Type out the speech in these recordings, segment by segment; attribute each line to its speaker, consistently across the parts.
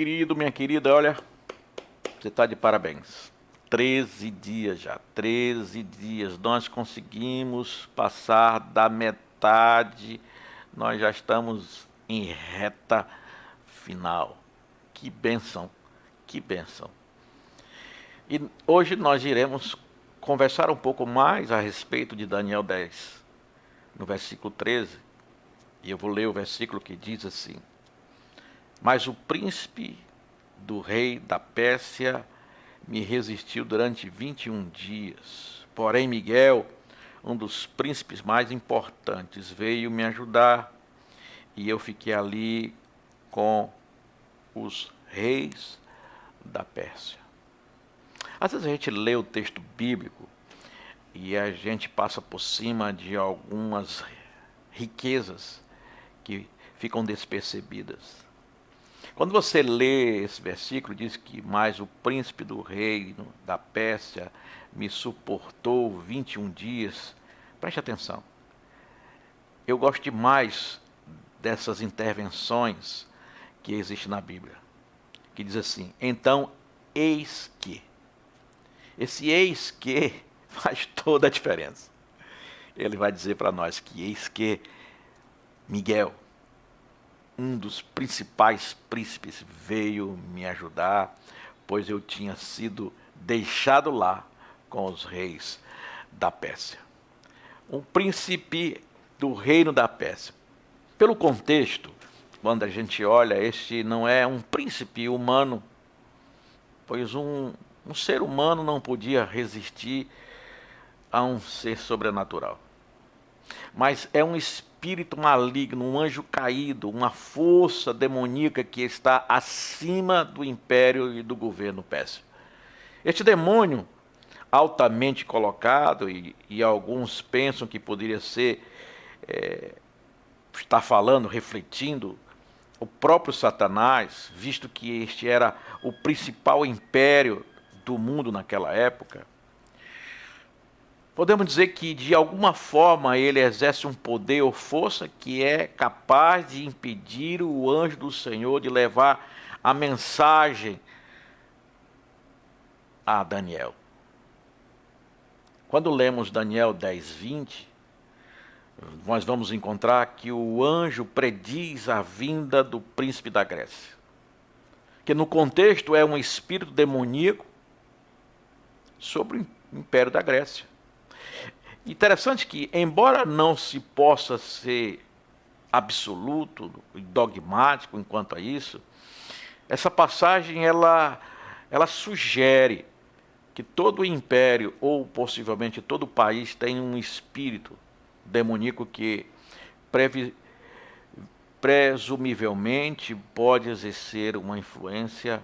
Speaker 1: Querido, minha querida, olha, você está de parabéns. 13 dias já, 13 dias. Nós conseguimos passar da metade, nós já estamos em reta final. Que bênção, que bênção. E hoje nós iremos conversar um pouco mais a respeito de Daniel 10, no versículo 13. E eu vou ler o versículo que diz assim: Mas o príncipe do rei da Pérsia me resistiu durante 21 dias. Porém, Miguel, um dos príncipes mais importantes, veio me ajudar e eu fiquei ali com os reis da Pérsia. Às vezes a gente lê o texto bíblico e a gente passa por cima de algumas riquezas que ficam despercebidas. Quando você lê esse versículo, diz que mais o príncipe do reino da Pérsia me suportou 21 dias. Preste atenção. Eu gosto demais dessas intervenções que existem na Bíblia, que diz assim: então, eis que. Esse eis que faz toda a diferença. Ele vai dizer para nós que eis que Miguel, um dos principais príncipes, veio me ajudar, pois eu tinha sido deixado lá com os reis da Pérsia. Um príncipe do reino da Pérsia. Pelo contexto, quando a gente olha, este não é um príncipe humano, pois um ser humano não podia resistir a um ser sobrenatural. Mas é um espírito maligno, um anjo caído, uma força demoníaca que está acima do império e do governo pérsio. Este demônio, altamente colocado, e alguns pensam que poderia ser, está falando, refletindo, o próprio Satanás, visto que este era o principal império do mundo naquela época. Podemos dizer que, de alguma forma, ele exerce um poder ou força que é capaz de impedir o anjo do Senhor de levar a mensagem a Daniel. Quando lemos Daniel 10, 20, nós vamos encontrar que o anjo prediz a vinda do príncipe da Grécia, que no contexto é um espírito demoníaco sobre o império da Grécia. Interessante que, embora não se possa ser absoluto e dogmático enquanto a isso, essa passagem ela sugere que todo o império, ou possivelmente todo o país, tem um espírito demoníaco que presumivelmente pode exercer uma influência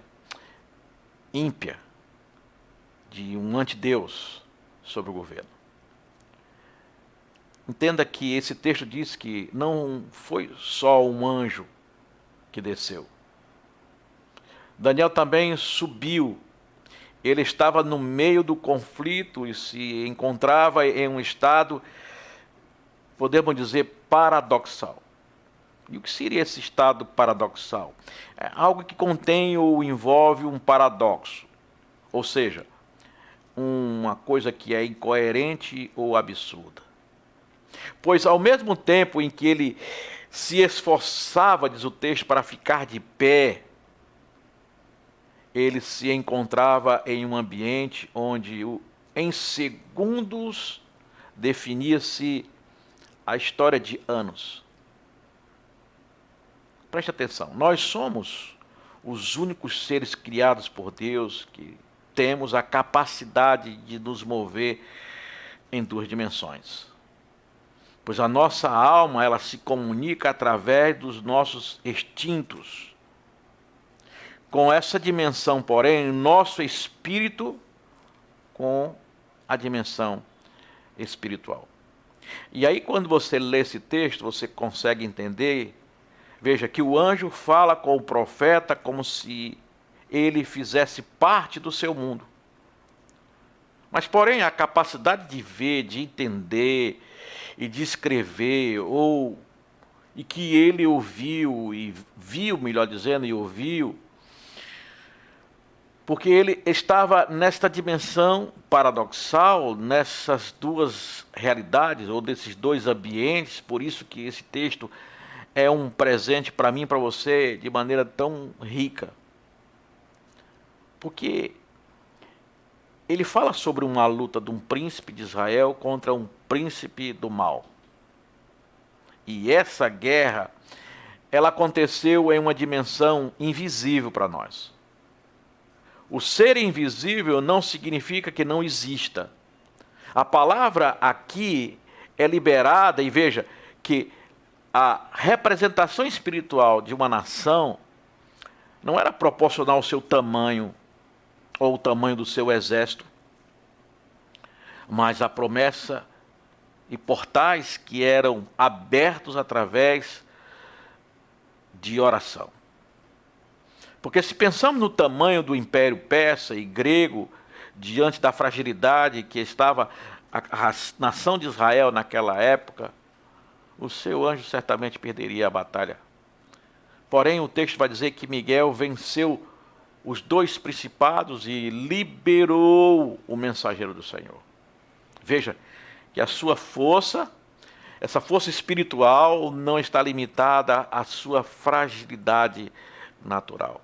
Speaker 1: ímpia de um antideus sobre o governo. Entenda que esse texto diz que não foi só um anjo que desceu. Daniel também subiu. Ele estava no meio do conflito e se encontrava em um estado, podemos dizer, paradoxal. E o que seria esse estado paradoxal? É algo que contém ou envolve um paradoxo, ou seja, uma coisa que é incoerente ou absurda. Pois ao mesmo tempo em que ele se esforçava, diz o texto, para ficar de pé, ele se encontrava em um ambiente onde em segundos definia-se a história de anos. Preste atenção, nós somos os únicos seres criados por Deus que temos a capacidade de nos mover em duas dimensões. Pois a nossa alma, ela se comunica através dos nossos instintos. Com essa dimensão, porém, nosso espírito com a dimensão espiritual. E aí, quando você lê esse texto, você consegue entender, veja, que o anjo fala com o profeta como se ele fizesse parte do seu mundo. Mas, porém, a capacidade de ver, de entender e de escrever, e que ele ouviu, e viu, melhor dizendo, e ouviu, Porque ele estava nesta dimensão paradoxal, nessas duas realidades, ou desses dois ambientes, por isso que esse texto é um presente para mim e para você de maneira tão rica. Porque ele fala sobre uma luta de um príncipe de Israel contra um príncipe do mal. E essa guerra, ela aconteceu em uma dimensão invisível para nós. O ser invisível não significa que não exista. A palavra aqui é liberada, e veja que a representação espiritual de uma nação não era proporcional ao seu tamanho ou ao tamanho do seu exército, mas a promessa e portais que eram abertos através de oração. Porque se pensamos no tamanho do Império Persa e grego, diante da fragilidade que estava a nação de Israel naquela época, o seu anjo certamente perderia a batalha. Porém, o texto vai dizer que Miguel venceu os dois principados e liberou o mensageiro do Senhor. Veja que a sua força, essa força espiritual, não está limitada à sua fragilidade natural.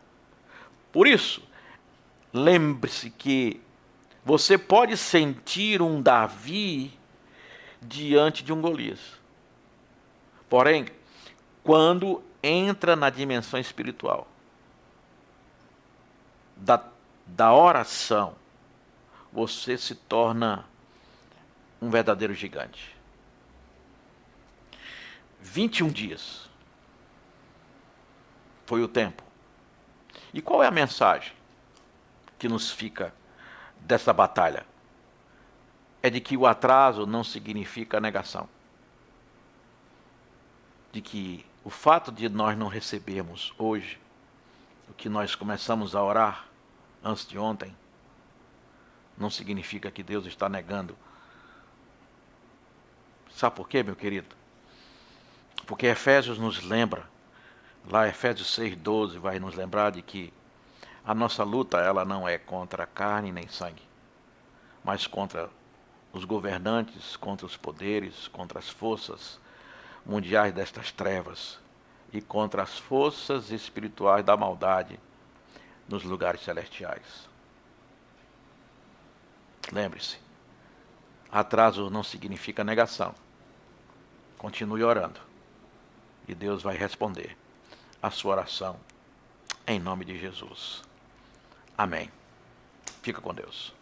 Speaker 1: Por isso, lembre-se que você pode sentir um Davi diante de um Golias. Porém, quando entra na dimensão espiritual da oração, você se torna um verdadeiro gigante. 21 dias foi o tempo. E qual é a mensagem que nos fica dessa batalha? É de que o atraso não significa negação. De que o fato de nós não recebermos hoje o que nós começamos a orar antes de ontem, não significa que Deus está negando. Sabe por quê, meu querido? Porque Efésios nos lembra, lá Efésios 6,12 vai nos lembrar de que a nossa luta ela não é contra carne nem sangue, mas contra os governantes, contra os poderes, contra as forças mundiais destas trevas e contra as forças espirituais da maldade nos lugares celestiais. Lembre-se, atraso não significa negação. Continue orando e Deus vai responder a sua oração em nome de Jesus. Amém. Fica com Deus.